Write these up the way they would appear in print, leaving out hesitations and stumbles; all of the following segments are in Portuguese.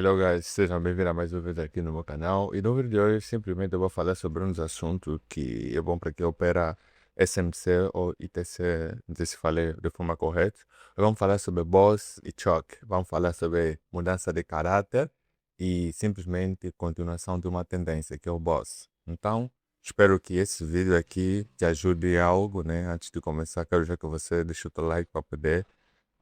Hello guys, sejam bem-vindos a mais um vídeo aqui no meu canal. E no vídeo de hoje simplesmente eu vou falar sobre uns assuntos que é bom para quem opera SMC ou ITC, não sei se falei de forma correta. Vamos falar sobre boss e choque, vamos falar sobre mudança de caráter e simplesmente continuação de uma tendência que é o boss. Então, espero que esse vídeo aqui te ajude em algo, né? Antes de começar, quero já que você deixe o teu like para poder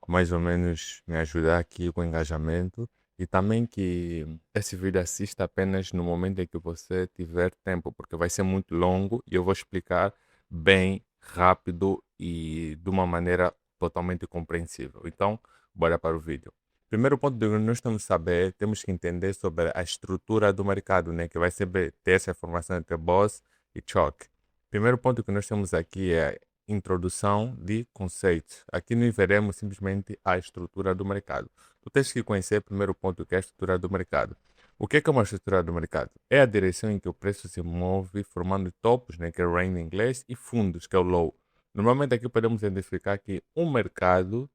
mais ou menos me ajudar aqui com o engajamento e também que esse vídeo assista apenas no momento em que você tiver tempo, porque vai ser muito longo e eu vou explicar bem rápido e de uma maneira totalmente compreensível. Então, bora para o vídeo. Primeiro ponto que nós temos que saber, temos que entender sobre a estrutura do mercado, né, que vai ser ter essa informação entre boss e choque. Primeiro ponto que nós temos aqui é introdução de conceitos. Aqui não veremos simplesmente a estrutura do mercado. Tu tens que conhecer o primeiro ponto que é a estrutura do mercado. O que é uma estrutura do mercado? É a direção em que o preço se move, formando topos, né, que é o range em inglês, e fundos, que é o low. Normalmente aqui podemos identificar que um mercado,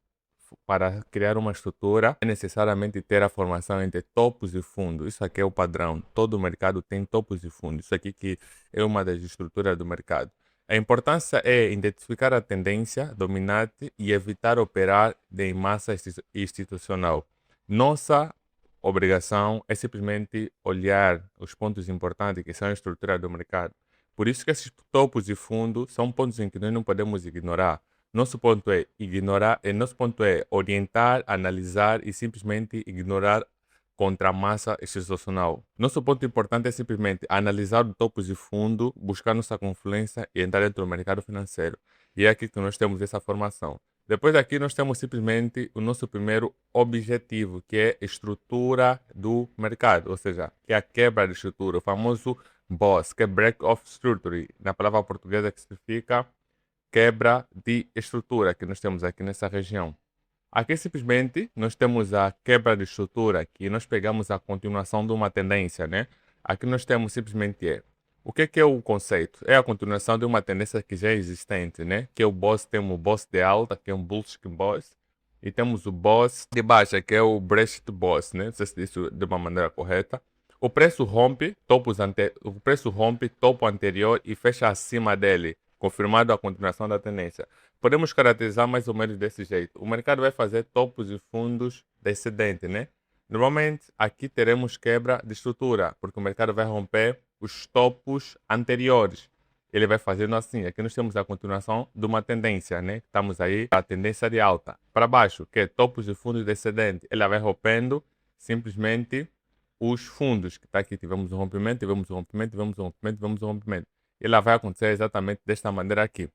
para criar uma estrutura, é necessariamente ter a formação entre topos e fundos. Isso aqui é o padrão. Todo mercado tem topos e fundos. Isso aqui que é uma das estruturas do mercado. A importância é identificar a tendência dominante e evitar operar em massa institucional. Nossa obrigação é simplesmente olhar os pontos importantes que são a estrutura do mercado. Por isso que esses topos e fundos são pontos em que nós não podemos ignorar. Nosso ponto é ignorar, nosso ponto é orientar, analisar e simplesmente ignorar contra a massa institucional. Nosso ponto importante é simplesmente analisar o topos de fundo, buscar nossa confluência e entrar dentro do mercado financeiro. E é aqui que nós temos essa formação. Depois daqui nós temos simplesmente o nosso primeiro objetivo, que é a estrutura do mercado, ou seja, que é a quebra de estrutura, o famoso BOSS, que é Break of Structure, na palavra portuguesa que significa quebra de estrutura, que nós temos aqui nessa região. Aqui simplesmente nós temos a quebra de estrutura, que nós pegamos a continuação de uma tendência, né? Aqui nós temos simplesmente o que é o conceito? É a continuação de uma tendência que já é existente, né? Que é o boss, temos o boss de alta, que é um bullish boss, e temos o boss de baixa, que é o breast boss, né? Não sei se isso de uma maneira correta. O preço rompe topo anterior e fecha acima dele, confirmando a continuação da tendência. Podemos caracterizar mais ou menos desse jeito. O mercado vai fazer topos e fundos descendentes, né? Normalmente aqui teremos quebra de estrutura, porque o mercado vai romper os topos anteriores. Ele vai fazendo assim. Aqui nós temos a continuação de uma tendência, né? Estamos aí a tendência de alta. Para baixo, que é topos e fundos descendentes, ela vai rompendo simplesmente os fundos. Que está aqui, tivemos um rompimento, tivemos um rompimento, tivemos um rompimento, tivemos um rompimento. E ela vai acontecer exatamente desta maneira aqui.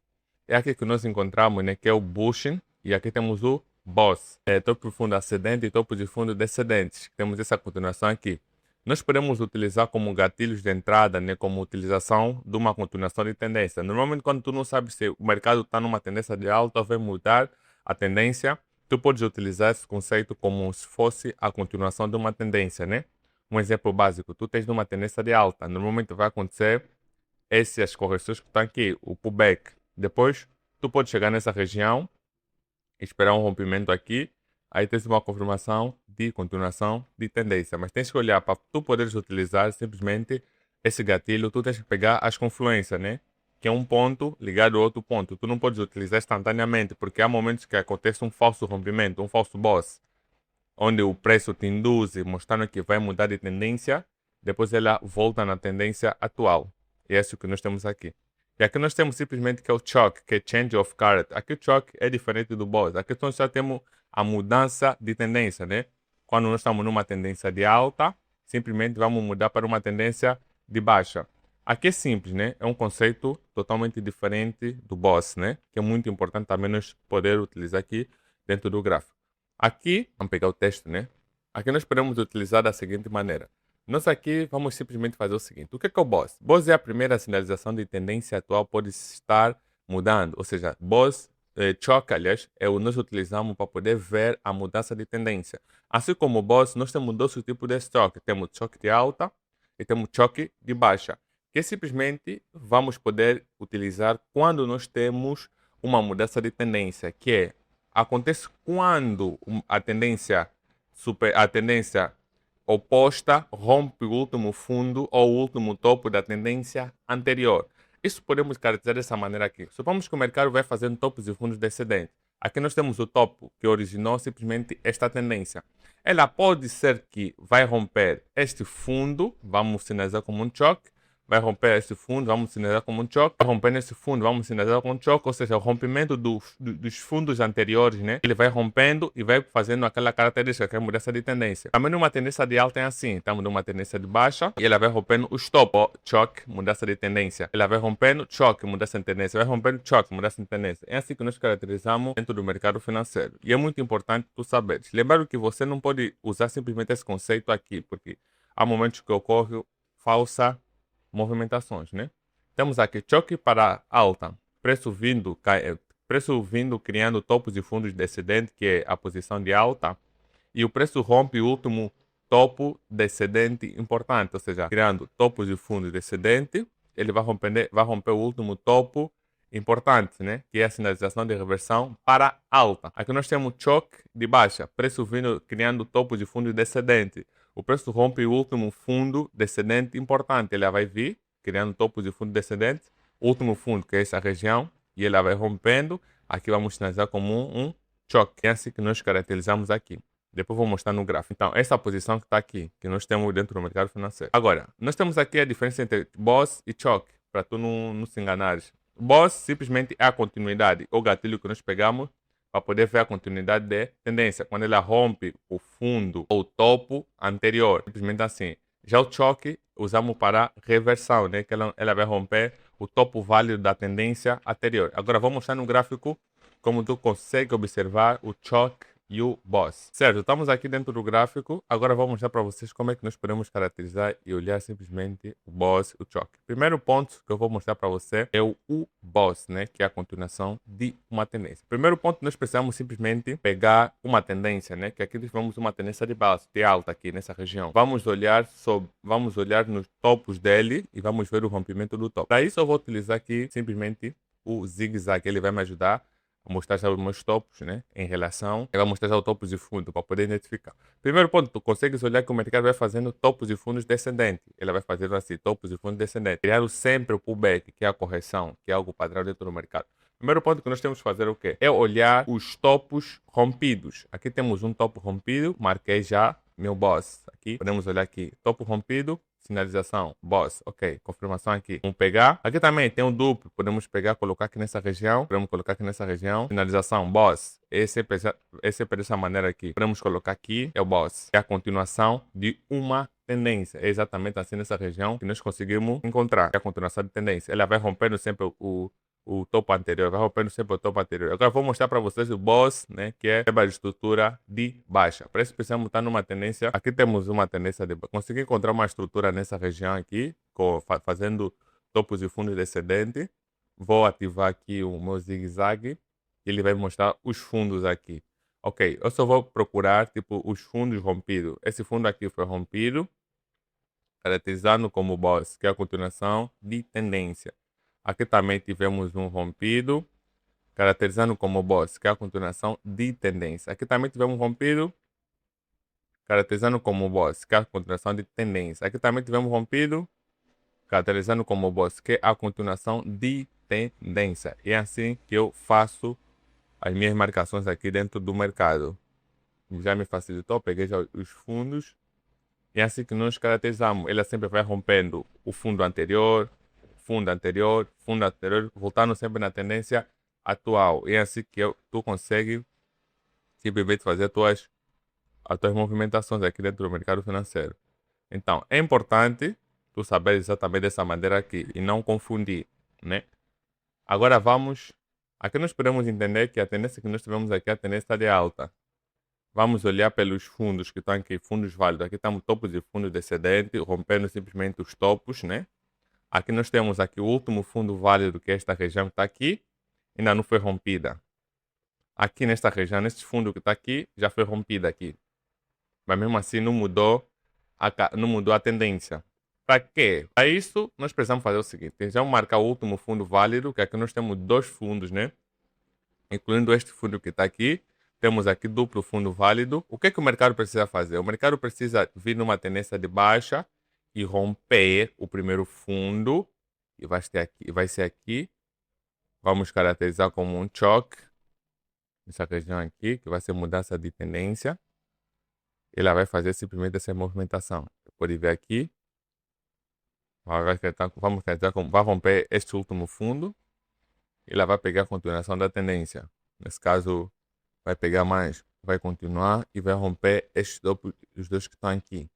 É aqui que nós encontramos, né, que é o bushing, e aqui temos o boss, topo de fundo ascendente e topo de fundo descendentes. Temos essa continuação aqui. Nós podemos utilizar como gatilhos de entrada, né, como utilização de uma continuação de tendência. Normalmente, quando tu não sabes se o mercado está numa tendência de alta ou vai mudar a tendência, tu podes utilizar esse conceito como se fosse a continuação de uma tendência, né? Um exemplo básico, tu tens numa tendência de alta, normalmente vai acontecer essas correções que estão aqui, o pullback. Depois, tu pode chegar nessa região, esperar um rompimento aqui, aí tens uma confirmação de continuação de tendência. Mas tens que olhar para tu poderes utilizar simplesmente esse gatilho, tu tens que pegar as confluências, né? Que é um ponto ligado a outro ponto. Tu não podes utilizar instantaneamente, porque há momentos que acontece um falso rompimento, um falso boss, onde o preço te induz, mostrando que vai mudar de tendência, depois ela volta na tendência atual. E é isso que nós temos aqui. E aqui nós temos simplesmente que é o choke, que é change of current. Aqui o choke é diferente do boss. Aqui nós já temos a mudança de tendência, né? Quando nós estamos numa tendência de alta, simplesmente vamos mudar para uma tendência de baixa. Aqui é simples, né? É um conceito totalmente diferente do boss, né? Que é muito importante também nós poder utilizar aqui dentro do gráfico. Aqui, vamos pegar o texto, né? Aqui nós podemos utilizar da seguinte maneira. Nós aqui vamos simplesmente fazer o seguinte. O que é o boss? Boss é a primeira sinalização de tendência atual pode estar mudando. Ou seja, boss, choque, aliás, é o nós utilizamos para poder ver a mudança de tendência. Assim como o boss, nós temos dois tipos de choque. Temos choque de alta e temos choque de baixa. Que simplesmente vamos poder utilizar quando nós temos uma mudança de tendência, que acontece quando a tendência oposta rompe o último fundo ou o último topo da tendência anterior. Isso podemos caracterizar dessa maneira aqui. Supomos que o mercado vai fazendo topos e fundos descendentes. Aqui nós temos o topo que originou simplesmente esta tendência. Ela pode ser que vai romper este fundo, vamos sinalizar como um choque, vai romper este fundo, vamos sinalizar como um choque, vai romper nesse fundo, vamos sinalizar como um choque, ou seja, o rompimento dos fundos anteriores, né? Ele vai rompendo e vai fazendo aquela característica que é a mudança de tendência. Também numa tendência de alta é assim, estamos numa tendência de baixa e ela vai rompendo o stop, ó, choque, mudança de tendência. Ela vai rompendo, choque, mudança de tendência, vai rompendo, choque, mudança de tendência. É assim que nós caracterizamos dentro do mercado financeiro. E é muito importante tu saberes. Lembrando que você não pode usar simplesmente esse conceito aqui, porque há momentos que ocorre falsa movimentações, né? Temos aqui choque para alta, preço vindo criando topos e fundos descendentes, que é a posição de alta, e o preço rompe o último topo descendente importante, ou seja, criando topos e fundos descendentes, ele vai romper o último topo importante, né? Que é a sinalização de reversão para alta. Aqui nós temos choque de baixa, preço vindo criando topos e fundos descendentes. O preço rompe o último fundo descendente importante. Ele vai vir, criando topos de fundo descendente. O último fundo, que é essa região, e ele vai rompendo. Aqui vamos sinalizar como um choque. É assim que nós caracterizamos aqui. Depois vou mostrar no gráfico. Então, essa posição que está aqui, que nós temos dentro do mercado financeiro. Agora, nós temos aqui a diferença entre boss e choque, para tu não se enganares. Boss simplesmente é a continuidade, o gatilho que nós pegamos para poder ver a continuidade de tendência. Quando ela rompe o fundo ou o topo anterior, simplesmente assim. Já o choque usamos para reversão, né? Que ela vai romper o topo válido da tendência anterior. Agora vou mostrar no gráfico como tu consegue observar o choque e o boss. Certo, estamos aqui dentro do gráfico. Agora vou mostrar para vocês como é que nós podemos caracterizar e olhar simplesmente o boss e o choque. Primeiro ponto que eu vou mostrar para você é o boss, né? Que é a continuação de uma tendência. Primeiro ponto, nós precisamos simplesmente pegar uma tendência, né? Que aqui tivemos uma tendência de baixa, de alta aqui nessa região. Vamos olhar nos topos dele e vamos ver o rompimento do topo. Para isso eu vou utilizar aqui simplesmente o zigue-zague. Ele vai me ajudar mostrar já os meus topos, né? Em relação, ele vai mostrar já os topos de fundo para poder identificar. Primeiro ponto, tu consegues olhar que o mercado vai fazendo topos e fundos descendentes. Ele vai fazendo assim, topos e fundos descendentes. Criando sempre o pullback, que é a correção, que é algo padrão dentro do mercado. Primeiro ponto que nós temos que fazer o quê? É olhar os topos rompidos. Aqui temos um topo rompido, marquei já meu boss. Aqui, podemos olhar aqui, topo rompido, sinalização, boss, ok, confirmação aqui. Vamos pegar, aqui também tem um duplo, podemos pegar, colocar aqui nessa região, finalização, boss, esse é dessa maneira aqui. Podemos colocar aqui, é o boss, é a continuação de uma tendência, é exatamente assim nessa região que nós conseguimos encontrar, é a continuação de tendência. Ela vai rompendo sempre o topo anterior, vai rompendo sempre o topo anterior. Agora vou mostrar para vocês o boss, né, que é a estrutura de baixa. Para isso precisamos estar numa tendência, aqui temos uma tendência de baixa. Consegui encontrar uma estrutura nessa região aqui, fazendo topos e fundos descendentes. Vou ativar aqui o meu zigue-zague, e ele vai mostrar os fundos aqui. Ok, eu só vou procurar, tipo, os fundos rompidos. Esse fundo aqui foi rompido, caracterizando como boss, que é a continuação de tendência. Aqui também tivemos um rompido, caracterizando como boss, que é a continuação de tendência. Aqui também tivemos um rompido, caracterizando como boss, que é a continuação de tendência. Aqui também tivemos um rompido, caracterizando como boss, que é a continuação de tendência. E é assim que eu faço as minhas marcações aqui dentro do mercado. Já me facilitou, peguei já os fundos. E é assim que nós caracterizamos. Ele sempre vai rompendo o fundo anterior, fundo anterior, voltando sempre na tendência atual. E é assim que tu consegue simplesmente fazer as tuas movimentações aqui dentro do mercado financeiro. Então, é importante tu saber exatamente dessa maneira aqui e não confundir, né? Agora vamos... Aqui nós podemos entender que a tendência que nós tivemos aqui é a tendência de alta. Vamos olhar pelos fundos que estão aqui, fundos válidos. Aqui estamos topos de fundos descendentes, rompendo simplesmente os topos, né? Aqui nós temos aqui o último fundo válido, que é esta região que está aqui, ainda não foi rompida. Aqui nesta região, neste fundo que está aqui, já foi rompida aqui. Mas mesmo assim não mudou a tendência. Para quê? Para isso, nós precisamos fazer o seguinte. Vamos marcar o último fundo válido, que aqui nós temos dois fundos, né? Incluindo este fundo que está aqui. Temos aqui duplo fundo válido. O que o mercado precisa fazer? O mercado precisa vir numa tendência de baixa e romper o primeiro fundo. E vai ser aqui. Vamos caracterizar como um choque. Essa região aqui, que vai ser mudança de tendência. Ela vai fazer simplesmente essa movimentação. Pode ver aqui. Vamos tentar como vai romper este último fundo. Ela vai pegar a continuação da tendência. Nesse caso, vai pegar mais, vai continuar e vai romper os dois que estão aqui.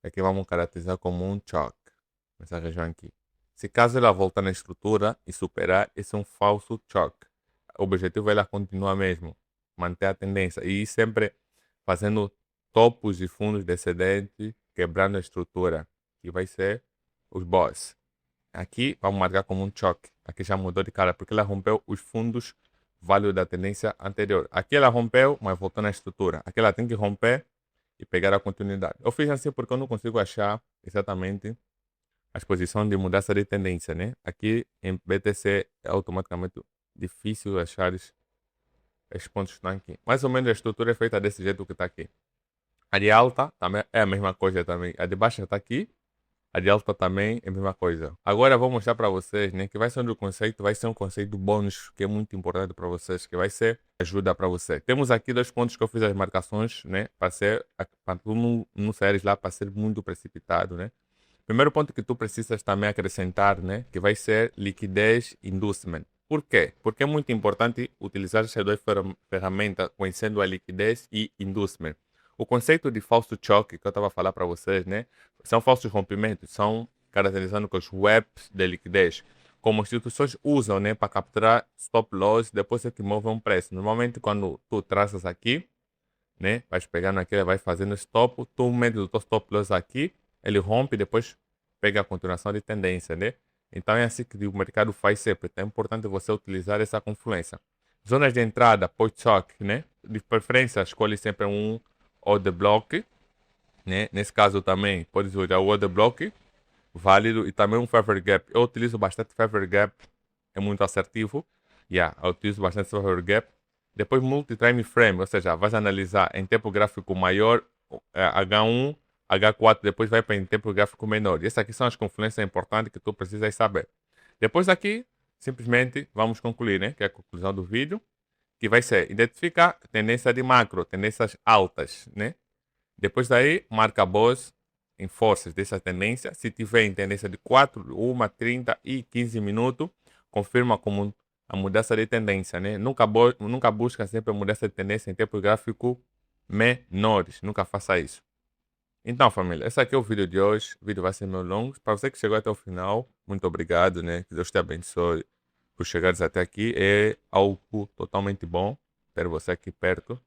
Aqui vamos caracterizar como um choque. Nessa região aqui. Se caso ela voltar na estrutura e superar, esse é um falso choque. O objetivo é ela continuar mesmo. Manter a tendência. E ir sempre fazendo topos e fundos descendentes, quebrando a estrutura. Que vai ser os boss. Aqui vamos marcar como um choque. Aqui já mudou de cara porque ela rompeu os fundos válidos da tendência anterior. Aqui ela rompeu, mas voltou na estrutura. Aqui ela tem que romper e pegar a continuidade. Eu fiz assim porque eu não consigo achar exatamente a exposição de mudança de tendência, né? Aqui em BTC é automaticamente difícil achar esses pontos que estão aqui. Mais ou menos a estrutura é feita desse jeito que está aqui. A de alta também é a mesma coisa também. A de baixa está aqui. A de alta também é a mesma coisa. Agora eu vou mostrar para vocês, né, que vai ser um conceito, vai ser um conceito bônus que é muito importante para vocês, que vai ser ajuda para você. Temos aqui dois pontos que eu fiz as marcações, né, para tu não sair lá para ser muito precipitado, né. Primeiro ponto que tu precisas também acrescentar, né, que vai ser liquidez inducement. Por quê? Porque é muito importante utilizar essas duas ferramentas, conhecendo a liquidez e inducement. O conceito de falso choque que eu estava a falar para vocês, né? São falsos rompimentos, são caracterizando com os webs de liquidez, como as instituições usam, né, para capturar stop loss, depois é que movem um preço. Normalmente, quando tu traças aqui, né, vais pegando aqui, vai fazendo stop, tu metes o teu stop loss aqui, ele rompe e depois pega a continuação de tendência, né? Então é assim que o mercado faz sempre. Então é importante você utilizar essa confluência. Zonas de entrada, post-shock, né? De preferência, escolhe sempre um order block, né? Nesse caso também pode usar o order block, válido, e também um favor gap. Eu utilizo bastante favor gap, é muito assertivo. Eu utilizo bastante favor gap. Depois multi-time frame, ou seja, vais analisar em tempo gráfico maior, H1, H4, depois vai para em tempo gráfico menor. E essas aqui são as confluências importantes que tu precisas saber. Depois aqui, simplesmente vamos concluir, né? Que é a conclusão do vídeo, que vai ser identificar tendência de macro, tendências altas, né? Depois daí, marca boss em forças dessa tendência. Se tiver em tendência de 4, 1, 30 e 15 minutos, confirma como a mudança de tendência, né? Nunca busca sempre a mudança de tendência em tempo gráfico menores. Nunca faça isso. Então, família, esse aqui é o vídeo de hoje. O vídeo vai ser meio longo. Para você que chegou até o final, muito obrigado, né? Que Deus te abençoe por chegares até aqui. É algo totalmente bom ter você aqui perto.